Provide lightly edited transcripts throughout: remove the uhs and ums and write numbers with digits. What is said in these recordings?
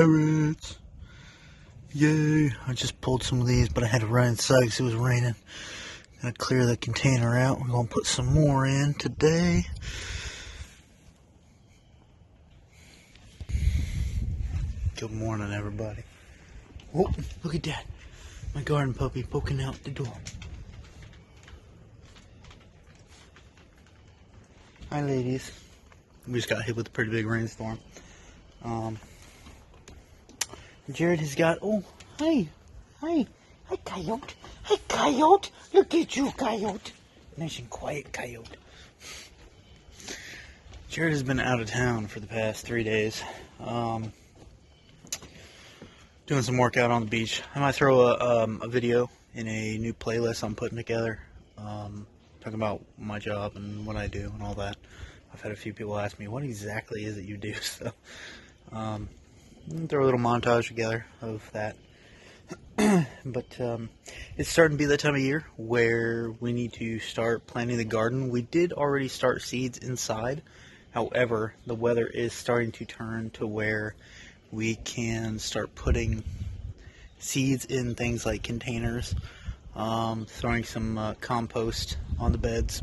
carrots. Yay. I just pulled some of these, but I had to run inside because it was raining. Gonna clear the container out. We're gonna put some more in today. Good morning, everybody. Oh, look at that. My garden puppy poking out the door. Hi, ladies. We just got hit with a pretty big rainstorm. Jerrid has got, oh, hi, coyote. Hi, coyote. Look at you, coyote. Nice and quiet, coyote. Jerrid has been out of town for the past 3 days. Doing some workout on the beach. I might throw a video in a new playlist I'm putting together. Talking about my job and what I do and all that. I've had a few people ask me, what exactly is it you do? So, throw a little montage together of that. But it's starting to be that time of year where we need to start planting the garden. We did already start seeds inside. However, the weather is starting to turn to where we can start putting seeds in things like containers, throwing some compost on the beds.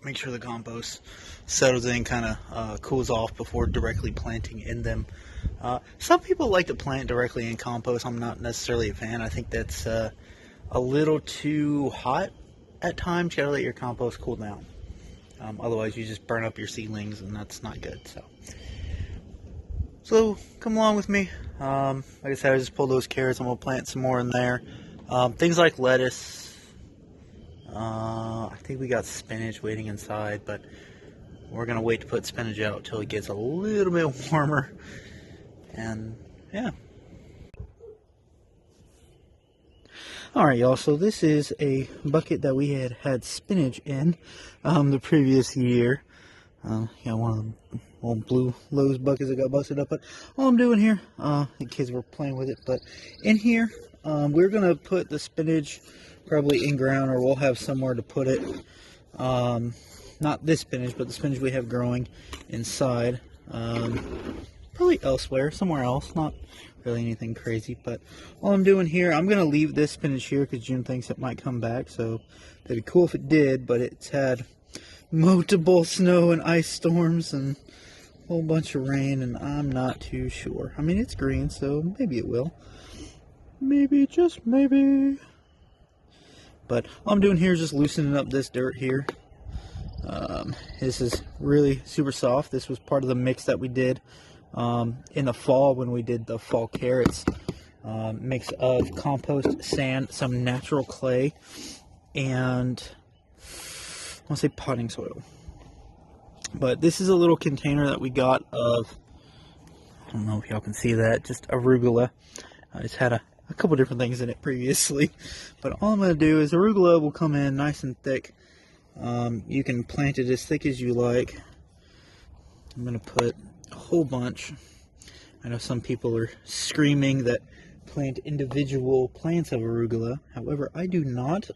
Make sure the compost settles in, kind of cools off before directly planting in them. Some people like to plant directly in compost. I'm not necessarily a fan. I think that's a little too hot at times. You gotta let your compost cool down. Otherwise, you just burn up your seedlings, and that's not good. So come along with me. Like I said, I just pulled those carrots. I'm gonna plant some more in there. Things like lettuce. I think we got spinach waiting inside, but we're gonna wait to put spinach out till it gets a little bit warmer. And yeah. Alright, y'all, so this is a bucket that we had spinach in the previous year. Yeah, one of the old blue Lowe's buckets that got busted up. But all I'm doing here, the kids were playing with it, but in here, we're going to put the spinach probably in ground, or we'll have somewhere to put it. Not this spinach, but the spinach we have growing inside. Probably elsewhere, somewhere else, not really anything crazy. But all I'm doing here, I'm going to leave this spinach here because June thinks it might come back. So that'd be cool if it did, but it's had multiple snow and ice storms and a whole bunch of rain, and I'm not too sure. I mean, it's green, so maybe it will. Maybe, just maybe. But all I'm doing here is just loosening up this dirt here. This is really super soft. This was part of the mix that we did in the fall when we did the fall carrots. Mix of compost, sand, some natural clay, and I want to say potting soil. But this is a little container that we got of, I don't know if y'all can see that, just arugula. It's had a couple different things in it previously. But all I'm going to do is arugula will come in nice and thick. You can plant it as thick as you like. I'm going to put a whole bunch. I know some people are screaming that plant individual plants of arugula. However, I do not.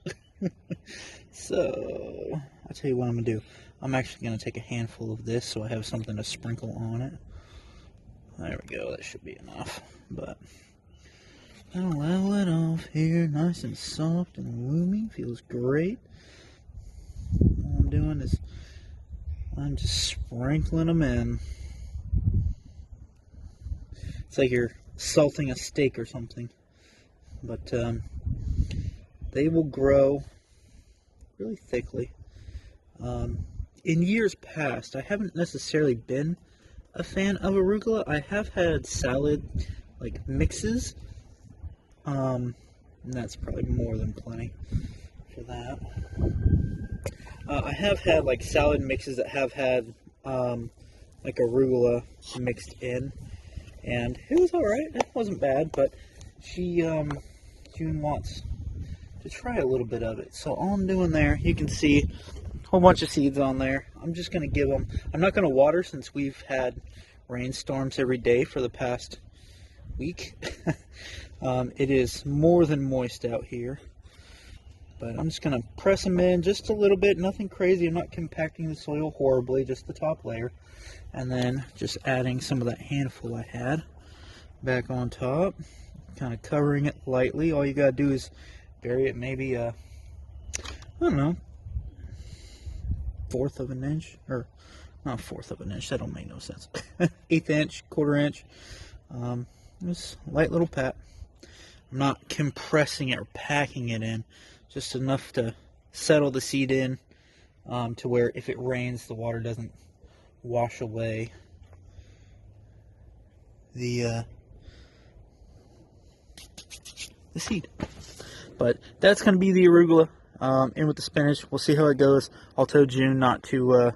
So I'll tell you what I'm going to do. I'm actually going to take a handful of this so I have something to sprinkle on it. There we go. That should be enough. But I'll level it off here. Nice and soft and roomy. Feels great. All I'm doing is I'm just sprinkling them in. It's like you're salting a steak or something. But they will grow really thickly. In years past, I haven't necessarily been a fan of arugula. I have had salad like mixes, and that's probably more than plenty for that. I have had like salad mixes that have had like arugula mixed in, and it was alright. It wasn't bad, but June wants to try a little bit of it. So all I'm doing there, you can see a whole bunch of seeds on there. I'm just going to give them, I'm not going to water since we've had rainstorms every day for the past week. It is more than moist out here. But I'm just going to press them in just a little bit, nothing crazy. I'm not compacting the soil horribly, just the top layer. And then just adding some of that handful I had. back on top, kind of covering it lightly. All you gotta do is bury it maybe I don't know, 1/4 of an inch, or not 1/4 of an inch, that don't make no sense. 1/8 inch, 1/4 inch. Just light little pat. I'm not compressing it or packing it in, just enough to settle the seed in, to where if it rains, the water doesn't wash away the seed. But that's going to be the arugula in with the spinach. We'll see how it goes. I'll tell June not to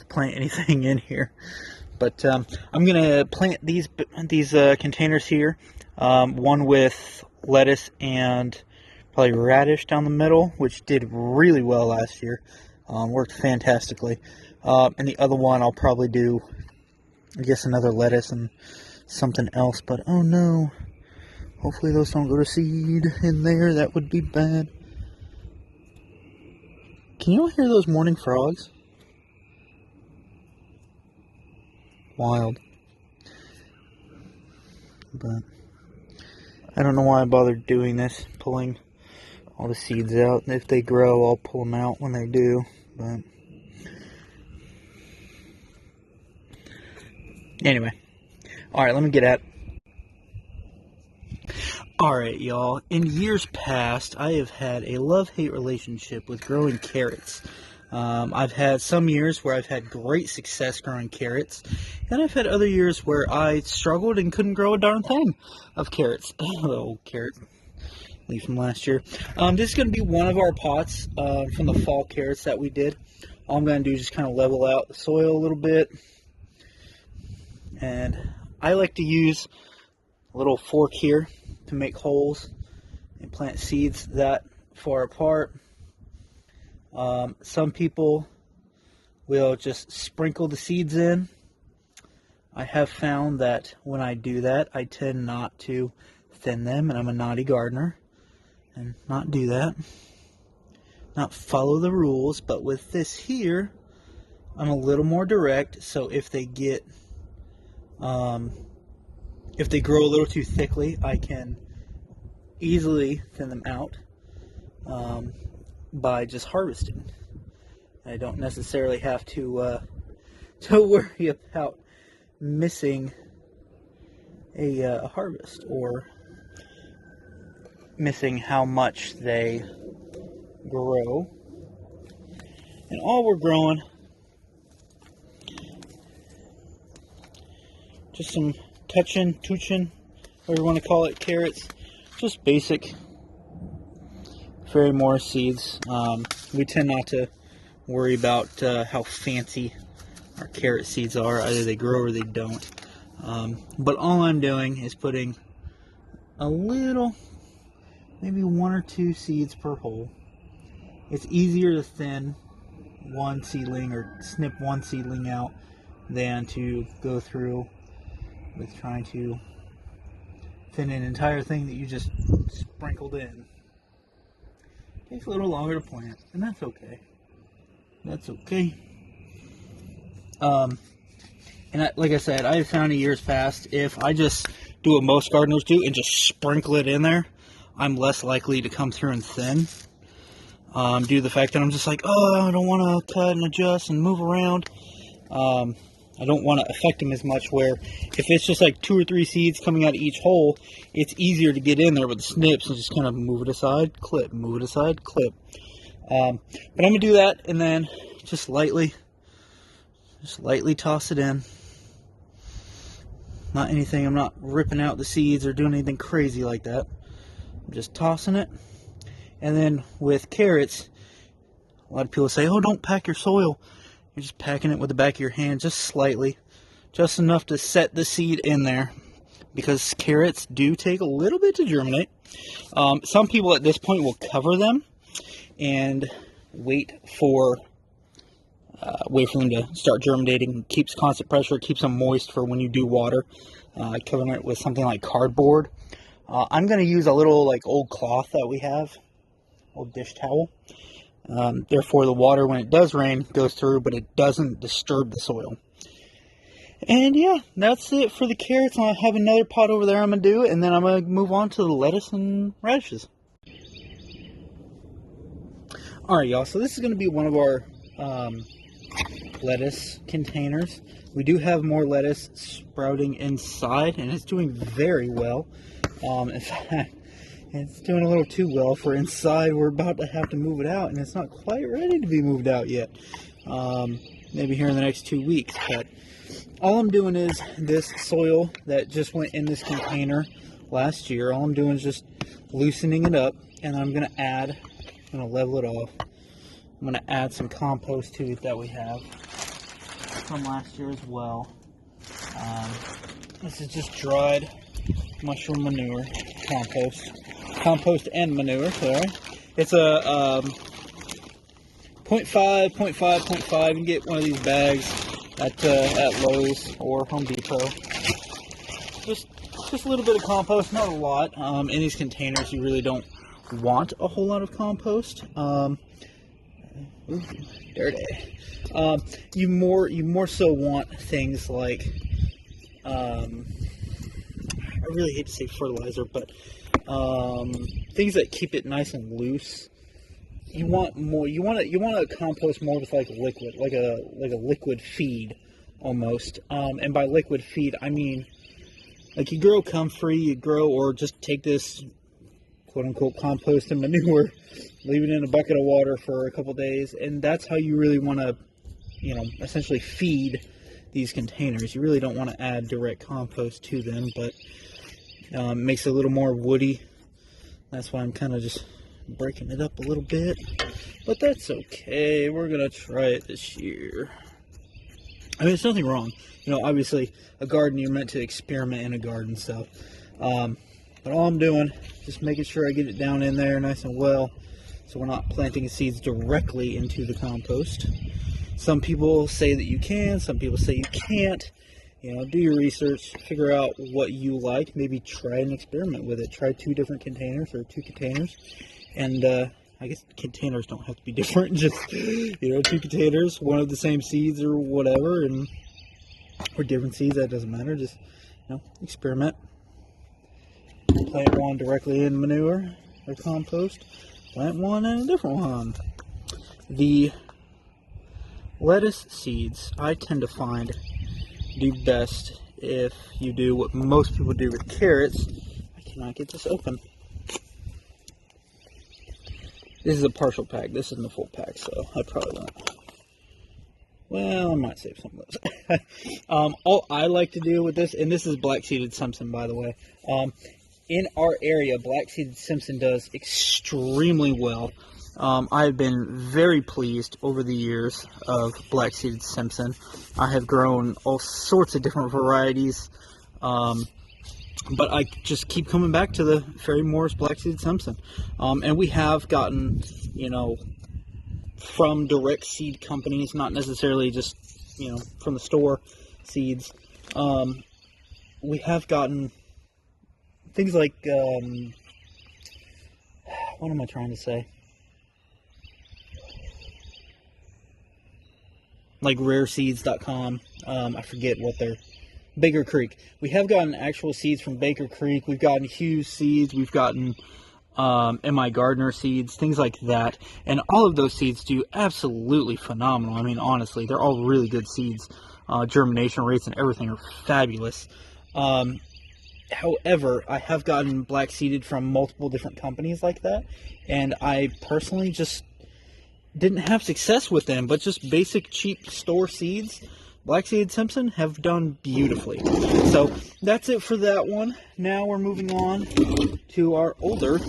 plant anything in here. But I'm going to plant these containers here. One with lettuce and probably radish down the middle, which did really well last year. Worked fantastically. And the other one I'll probably do, I guess, another lettuce and something else. But oh no, hopefully those don't go to seed in there. That would be bad. Can you all hear those morning frogs? Wild. But I don't know why I bothered doing this, pulling all the seeds out. If they grow, I'll pull them out when they do. But anyway, all right, let me get at it. All right, y'all. In years past, I have had a love-hate relationship with growing carrots. I've had some years where I've had great success growing carrots, and I've had other years where I struggled and couldn't grow a darn thing of carrots. The old carrot leaf from last year. This is going to be one of our pots from the fall carrots that we did. All I'm going to do is just kind of level out the soil a little bit. And I like to use a little fork here to make holes and plant seeds that far apart. Some people will just sprinkle the seeds in. I have found that when I do that, I tend not to thin them, and I'm a naughty gardener and not do that. Not follow the rules, but with this here, I'm a little more direct, so if they get if they grow a little too thickly, I can easily thin them out by just harvesting. I don't necessarily have to worry about missing a harvest or missing how much they grow. And all we're growing, just some touchin', whatever you want to call it, carrots. Just basic Fairy Morris seeds. We tend not to worry about how fancy our carrot seeds are. Either they grow or they don't. But all I'm doing is putting a little, maybe 1 or 2 seeds per hole. It's easier to thin one seedling or snip one seedling out than to go through with trying to thin an entire thing that you just sprinkled in. Takes a little longer to plant, and that's okay. That's okay. And like I said, I have found in years past, if I just do what most gardeners do and just sprinkle it in there, I'm less likely to come through and thin. Due to the fact that I'm just like, oh, I don't want to cut and adjust and move around. I don't want to affect them as much, where if it's just like 2 or 3 seeds coming out of each hole, it's easier to get in there with the snips and just kind of move it aside, clip, move it aside, clip. But I'm going to do that, and then just lightly toss it in. Not anything, I'm not ripping out the seeds or doing anything crazy like that. I'm just tossing it. And then with carrots, a lot of people say, oh, don't pack your soil. You're just packing it with the back of your hand, just slightly, just enough to set the seed in there, because carrots do take a little bit to germinate. Some people at this point will cover them and wait for them to start germinating. Keeps constant pressure, keeps them moist for when you do water. Covering it with something like cardboard. I'm going to use a little like old cloth that we have, old dish towel. Therefore, the water, when it does rain, goes through, but it doesn't disturb the soil. And yeah, that's it for the carrots. I have another pot over there I'm going to do, and then I'm going to move on to the lettuce and radishes. Alright, y'all, so this is going to be one of our lettuce containers. We do have more lettuce sprouting inside, and it's doing very well. In fact, it's doing a little too well for inside. We're about to have to move it out, and it's not quite ready to be moved out yet. Maybe here in the next 2 weeks, but all I'm doing is this soil that just went in this container last year. All I'm doing is just loosening it up, and I'm going to add, I'm going to level it off. I'm going to add some compost to it that we have from last year as well. This is just dried mushroom manure, compost and manure, sorry. It's a 0.5, 0.5, 0.5. You can get one of these bags at Lowe's or Home Depot. Just a little bit of compost, not a lot. In these containers, you really don't want a whole lot of compost. Ooh, dirty. You more so want things like I really hate to say fertilizer, but things that keep it nice and loose. You want more. You want to compost more with like liquid, like a liquid feed almost. And by liquid feed, I mean like you grow comfrey, you grow, or just take this quote unquote compost and manure, leave it in a bucket of water for a couple days, and that's how you really want to, essentially feed these containers. You really don't want to add direct compost to them, but it makes it a little more woody. That's why I'm kind of just breaking it up a little bit, but that's okay. We're gonna try it this year. I mean, there's nothing wrong. Obviously, a garden, you're meant to experiment in a garden, so but all I'm doing, just making sure I get it down in there nice and well, so we're not planting seeds directly into the compost. Some people say that you can, some people say you can't. Do your research, figure out what you like, maybe try an experiment with it. Try 2 different containers or 2 containers. And I guess containers don't have to be different, just 2 containers, one of the same seeds or whatever, or different seeds, that doesn't matter. Just experiment. Plant one directly in manure or compost, plant one in a different one. The lettuce seeds, I tend to find, do best if you do what most people do with carrots. I cannot get this open. This is a partial pack. This isn't a full pack, so I probably won't. Well, I might save some of those. All I like to do with this, and this is black-seeded Simpson, by the way. In our area, black-seeded Simpson does extremely well. I've been very pleased over the years of black-seeded Simpson. I have grown all sorts of different varieties. But I just keep coming back to the Ferry Morris black-seeded Simpson. And we have gotten, from direct seed companies, not necessarily just, from the store seeds. We have gotten things like, what am I trying to say? Like rareseeds.com. I forget what they're... Baker Creek. We have gotten actual seeds from Baker Creek. We've gotten Hughes seeds. We've gotten M.I. Gardner seeds, things like that. And all of those seeds do absolutely phenomenal. I mean, honestly, they're all really good seeds. Germination rates and everything are fabulous. However, I have gotten black seeded from multiple different companies like that. And I personally just didn't have success with them. But just basic cheap store seeds, black-seeded Simpson, have done beautifully. So that's it for that one. Now we're moving on to our older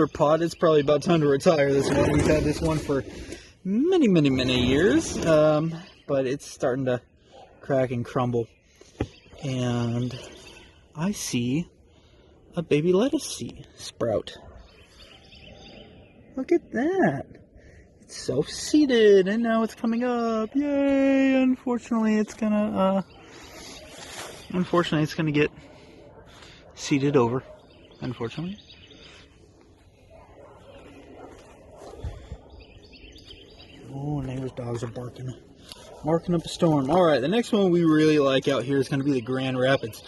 pod. It's probably about time to retire this one. We've had this one for many years, but it's starting to crack and crumble. And I see a baby lettuce seed sprout. Look at that. Self-seeded, and now it's coming up. Yay! Unfortunately, it's gonna get seeded over. Unfortunately. Oh, neighbor's dogs are barking. Marking up a storm. All right, the next one we really like out here is going to be the Grand Rapids.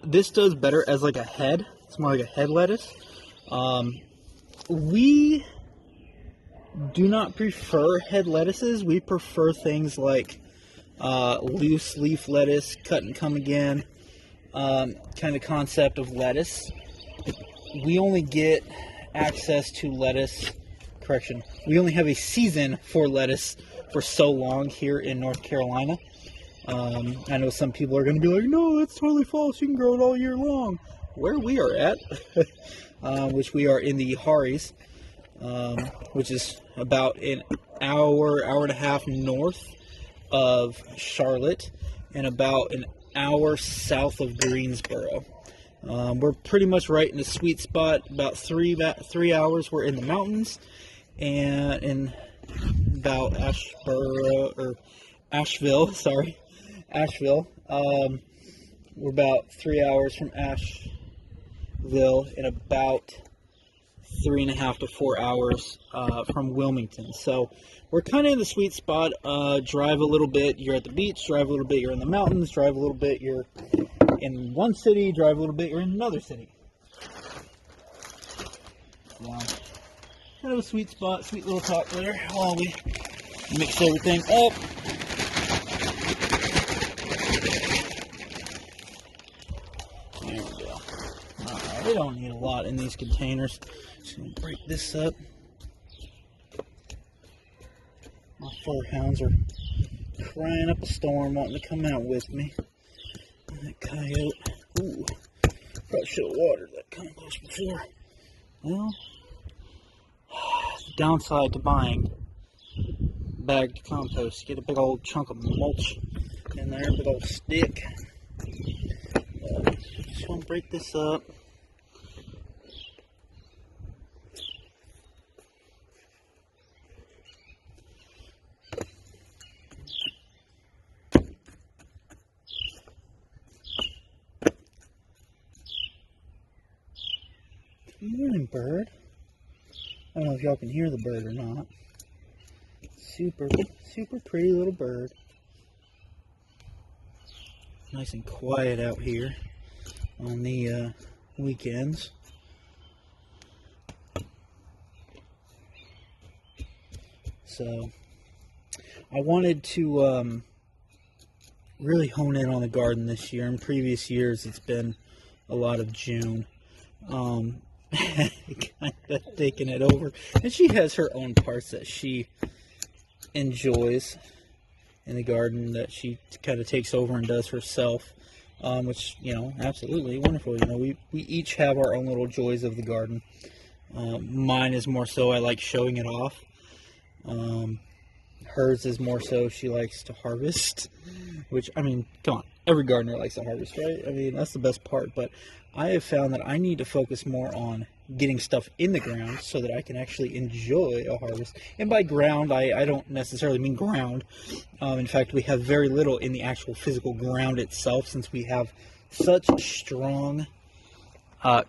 This does better as like a head. It's more like a head lettuce. We do not prefer head lettuces. We prefer things like loose leaf lettuce, cut and come again, kind of concept of lettuce. We only get access to lettuce, correction, we only have a season for lettuce for so long here in North Carolina. I know some people are going to be like, no, that's totally false, you can grow it all year long. Where we are at, which we are in the Harries, which is about an hour and a half north of Charlotte and about an hour south of Greensboro. We're pretty much right in the sweet spot. About 3 hours we're in the mountains, and in about Asheville. We're about 3 hours from Asheville and about 3.5 to 4 hours from Wilmington. So we're kind of in the sweet spot. Drive a little bit, you're at the beach. Drive a little bit, you're in the mountains. Drive a little bit, you're in one city. Drive a little bit, you're in another city. Yeah. Kind of a sweet spot, sweet little talk there while we mix everything up. There we go. Alright, we don't need a lot in these containers. Just gonna break this up. My fur hounds are crying up a storm, wanting to come out with me. That coyote. Ooh, probably should have watered that compost before. Well, the downside to buying bagged compost, you get a big old chunk of mulch in there, big old stick. Just want to break this up. Good morning, bird. I don't know if y'all can hear the bird or not. Super pretty little bird. Nice and quiet out here on the weekends. So I wanted to really hone in on the garden this year. In previous years, it's been a lot of June. Kind of taking it over, and she has her own parts that she enjoys in the garden that she kind of takes over and does herself, which, you know, absolutely wonderful. You know, we each have our own little joys of the garden. Mine is more so I like showing it off. Hers is more so she likes to harvest, which, I mean, come on, every gardener likes to harvest, right? I mean, that's the best part. But I have found that I need to focus more on getting stuff in the ground so that I can actually enjoy a harvest. And by ground, I don't necessarily mean ground. In fact, we have very little in the actual physical ground itself, since we have such strong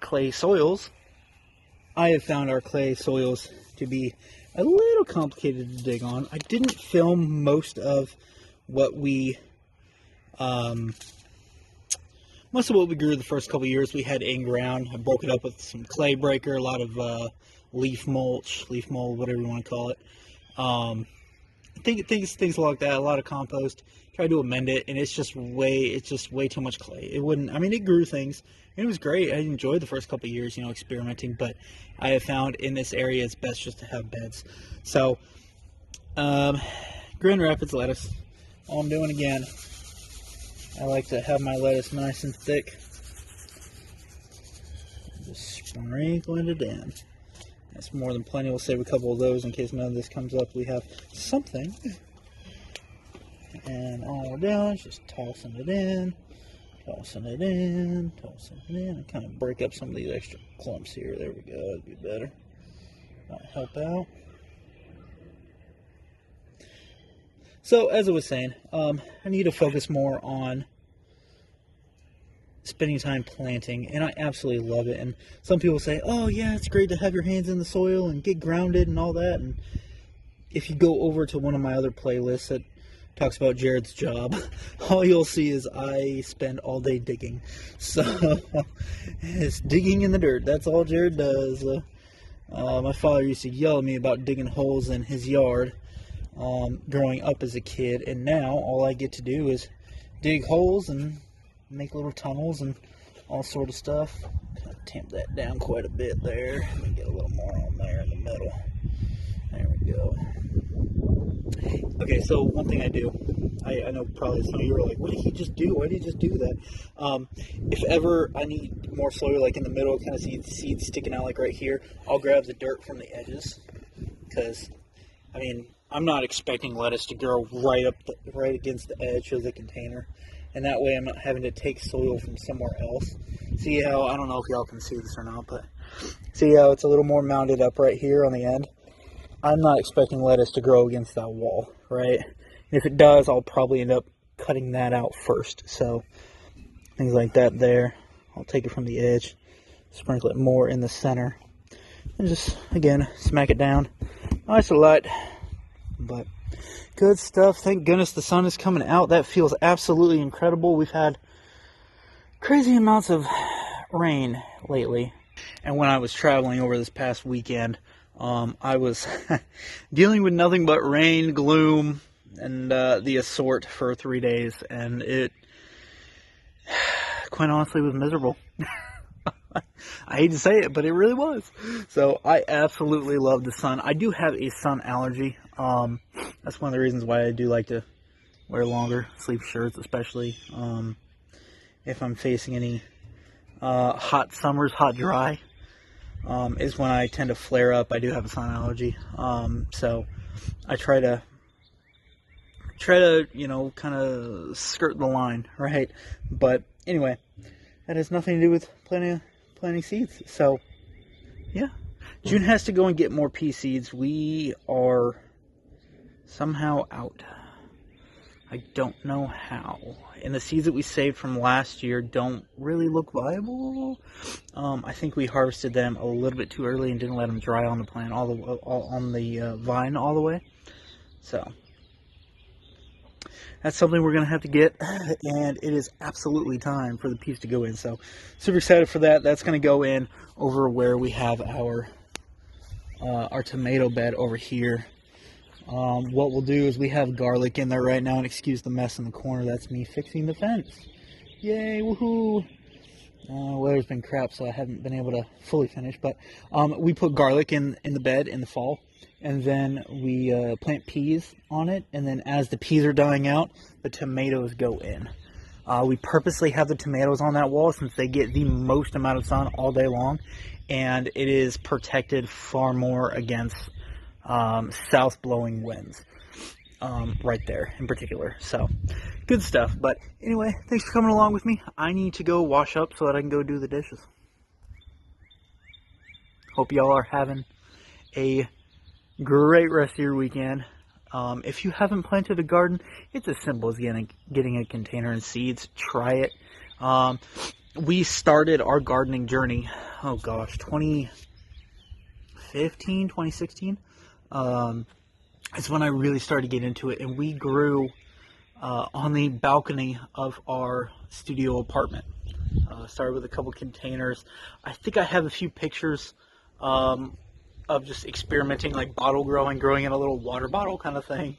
clay soils. I have found our clay soils to be a little complicated to dig on. I didn't film most of what we grew the first couple years. We had in ground. I broke it up with some clay breaker, a lot of leaf mulch, leaf mold, whatever you want to call it. I think things like that. A lot of compost. Tried to amend it, and it's just way too much clay. It wouldn't. I mean, it grew things, and it was great. I enjoyed the first couple of years, you know, experimenting. But I have found in this area it's best just to have beds. So, Grand Rapids lettuce. All I'm doing again. I like to have my lettuce nice and thick. Just sprinkling it in. That's more than plenty. We'll save a couple of those in case none of this comes up. We have something. And all we're doing is just tossing it in, tossing it in, tossing it in, and kind of break up some of these extra clumps here. There we go. That'd be better. That'll help out. So, as I was saying, I need to focus more on spending time planting, and I absolutely love it. And some people say, oh yeah, it's great to have your hands in the soil and get grounded and all that. And if you go over to one of my other playlists that talks about Jerrid's job, all you'll see is I spend all day digging. So it's digging in the dirt. That's all Jerrid does. My father used to yell at me about digging holes in his yard growing up as a kid, and now all I get to do is dig holes and make little tunnels and all sort of stuff. Kind of tamp that down quite a bit there. Let me get a little more on there in the middle. There we go. Okay, so one thing I do, I know probably some of you are like, what did he just do? Why did he just do that? If ever I need more soil, like in the middle, kind of see seeds sticking out like right here, I'll grab the dirt from the edges, because, I mean, I'm not expecting lettuce to grow right against the edge of the container, and that way I'm not having to take soil from somewhere else. See how, I don't know if y'all can see this or not, but see how it's a little more mounded up right here on the end? I'm not expecting lettuce to grow against that wall, right? And if it does, I'll probably end up cutting that out first. So things like that there. I'll take it from the edge, sprinkle it more in the center, and just, again, smack it down. Nice and light, but good stuff. Thank goodness the sun is coming out. That feels absolutely incredible. We've had crazy amounts of rain lately. And when I was traveling over this past weekend, I was dealing with nothing but rain, gloom, and the assort for 3 days, and it, quite honestly, was miserable. I hate to say it, but it really was. So I absolutely love the sun. I do have a sun allergy. That's one of the reasons why I do like to wear longer sleeve shirts, especially if I'm facing any hot summers, hot dry. Is when I tend to flare up. I do have a sun allergy, so I try to, you know, kind of skirt the line, right? But anyway, that has nothing to do with planting seeds. So yeah, June has to go and get more pea seeds. We are somehow out. I don't know how. And the seeds that we saved from last year don't really look viable. I think we harvested them a little bit too early and didn't let them dry on the plant, on the vine all the way. So that's something we're going to have to get, and it is absolutely time for the peas to go in. So super excited for that. That's going to go in over where we have our tomato bed over here. What we'll do is we have garlic in there right now, and excuse the mess in the corner, that's me fixing the fence. Yay, woohoo! Weather's been crap, so I haven't been able to fully finish, but we put garlic in the bed in the fall, and then we plant peas on it, and then as the peas are dying out, the tomatoes go in. We purposely have the tomatoes on that wall since they get the most amount of sun all day long, and it is protected far more against south blowing winds right there in particular. So good stuff. But anyway, thanks for coming along with me. I need to go wash up so that I can go do the dishes. Hope y'all are having a great rest of your weekend. If you haven't planted a garden, it's as simple as getting a container and seeds. Try it. We started our gardening journey, oh gosh, 2015, 2016. It's when I really started to get into it, and we grew on the balcony of our studio apartment. Started with a couple containers. I think I have a few pictures of just experimenting, like bottle growing in a little water bottle kind of thing.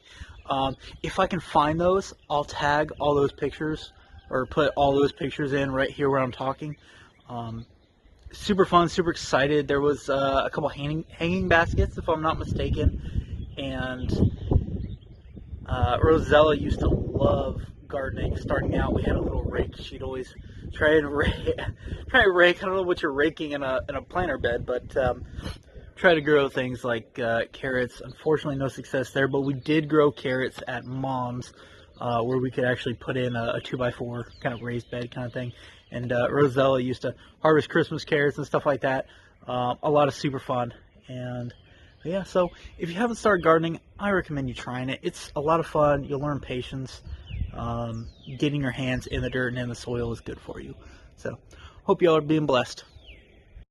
If I can find those, I'll tag all those pictures or put all those pictures in right here where I'm talking. Super fun, super excited. There was a couple hanging baskets, if I'm not mistaken, and Rosella used to love gardening. Starting out, we had a little rake. She'd always try and rake. I don't know what you're raking in a planter bed, but try to grow things like carrots. Unfortunately, no success there, but we did grow carrots at Mom's, where we could actually put in a 2x4 kind of raised bed kind of thing. And Rosella used to harvest Christmas carrots and stuff like that. A lot of super fun. And yeah, so if you haven't started gardening, I recommend you trying it. It's a lot of fun. You'll learn patience. Getting your hands in the dirt and in the soil is good for you. So hope y'all are being blessed.